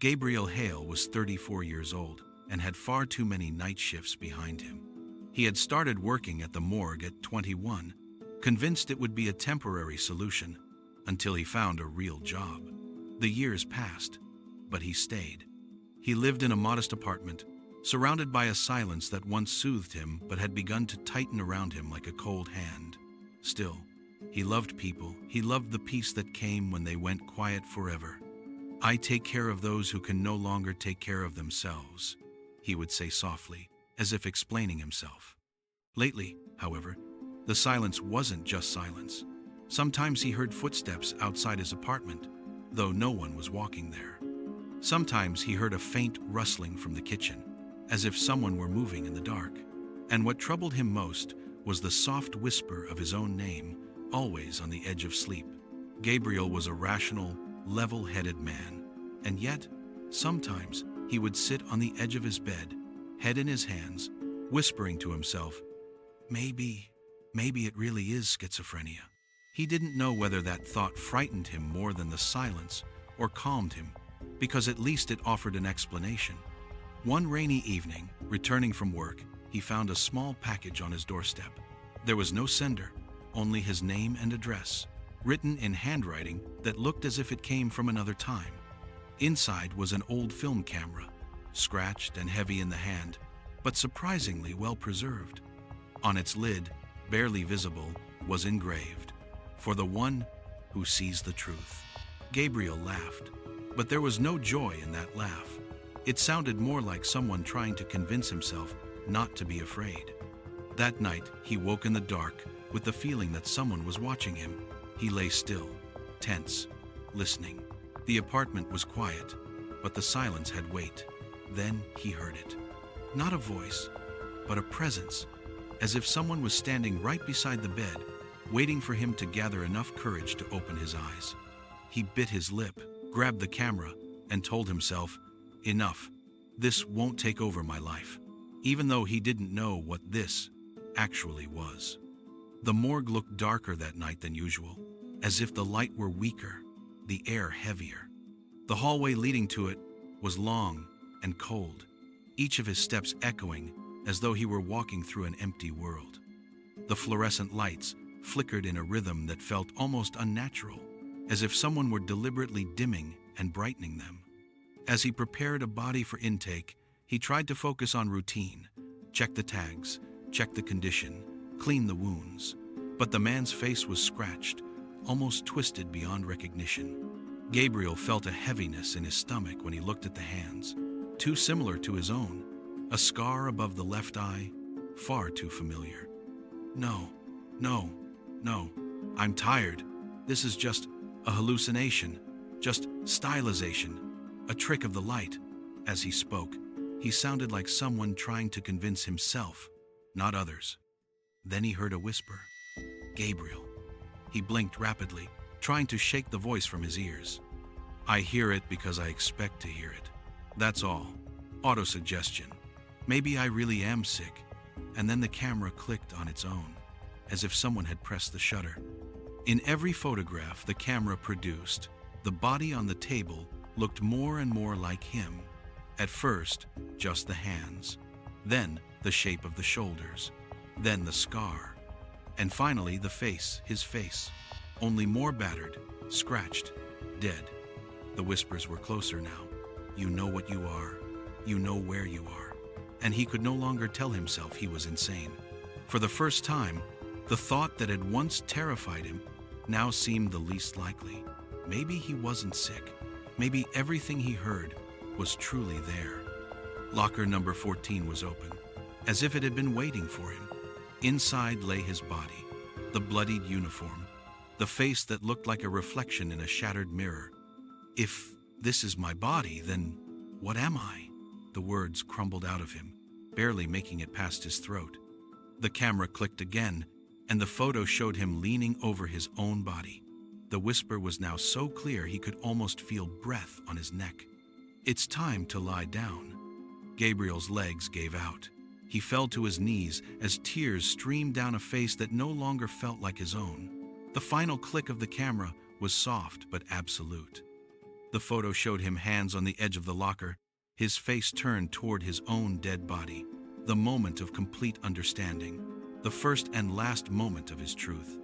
Gabriel Hale was 34 years old and had far too many night shifts behind him. He had started working at the morgue at 21, convinced it would be a temporary solution, until he found a real job. The years passed, but he stayed. He lived in a modest apartment, surrounded by a silence that once soothed him but had begun to tighten around him like a cold hand. Still, he loved people. He loved the peace that came when they went quiet forever. "I take care of those who can no longer take care of themselves," he would say softly, as if explaining himself. Lately, however, the silence wasn't just silence. Sometimes he heard footsteps outside his apartment, though no one was walking there. Sometimes he heard a faint rustling from the kitchen, as if someone were moving in the dark. And what troubled him most was the soft whisper of his own name, always on the edge of sleep. Gabriel was a rational, level-headed man, and yet, sometimes he would sit on the edge of his bed, head in his hands, whispering to himself, maybe it really is schizophrenia. He didn't know whether that thought frightened him more than the silence or calmed him, because at least it offered an explanation. One rainy evening, returning from work, he found a small package on his doorstep. There was no sender, only his name and address, written in handwriting that looked as if it came from another time. Inside was an old film camera, scratched and heavy in the hand, but surprisingly well preserved. On its lid, barely visible, was engraved, "For the one who sees the truth." Gabriel laughed, but there was no joy in that laugh. It sounded more like someone trying to convince himself not to be afraid. That night, he woke in the dark with the feeling that someone was watching him. He lay still, tense, listening. The apartment was quiet, but the silence had weight. Then he heard it. Not a voice, but a presence, as if someone was standing right beside the bed, waiting for him to gather enough courage to open his eyes. He bit his lip, grabbed the camera, and told himself, "Enough. This won't take over my life," even though he didn't know what this actually was. The morgue looked darker that night than usual, as if the light were weaker, the air heavier. The hallway leading to it was long and cold, each of his steps echoing as though he were walking through an empty world. The fluorescent lights flickered in a rhythm that felt almost unnatural, as if someone were deliberately dimming and brightening them. As he prepared a body for intake, he tried to focus on routine, check the tags, check the condition, clean the wounds. But the man's face was scratched, almost twisted beyond recognition. Gabriel felt a heaviness in his stomach when he looked at the hands, too similar to his own, a scar above the left eye, far too familiar. No, I'm tired. This is just a hallucination, just stylization, a trick of the light." As he spoke, he sounded like someone trying to convince himself, not others. Then he heard a whisper, "Gabriel." He blinked rapidly, trying to shake the voice from his ears. "I hear it because I expect to hear it. That's all. Autosuggestion. Maybe I really am sick." And then the camera clicked on its own, as if someone had pressed the shutter. In every photograph the camera produced, the body on the table looked more and more like him. At first, just the hands, then the shape of the shoulders, then the scar, and finally the face, his face, only more battered, scratched, dead. The whispers were closer now. "You know what you are. You know where you are." And he could no longer tell himself he was insane. For the first time, the thought that had once terrified him now seemed the least likely. Maybe he wasn't sick. Maybe everything he heard was truly there. Locker number 14 was open, as if it had been waiting for him. Inside lay his body, the bloodied uniform, the face that looked like a reflection in a shattered mirror. "If this is my body, then what am I?" The words crumbled out of him, barely making it past his throat. The camera clicked again, and the photo showed him leaning over his own body. The whisper was now so clear he could almost feel breath on his neck. "It's time to lie down." Gabriel's legs gave out. He fell to his knees as tears streamed down a face that no longer felt like his own. The final click of the camera was soft but absolute. The photo showed him hands on the edge of the locker, his face turned toward his own dead body, the moment of complete understanding, the first and last moment of his truth.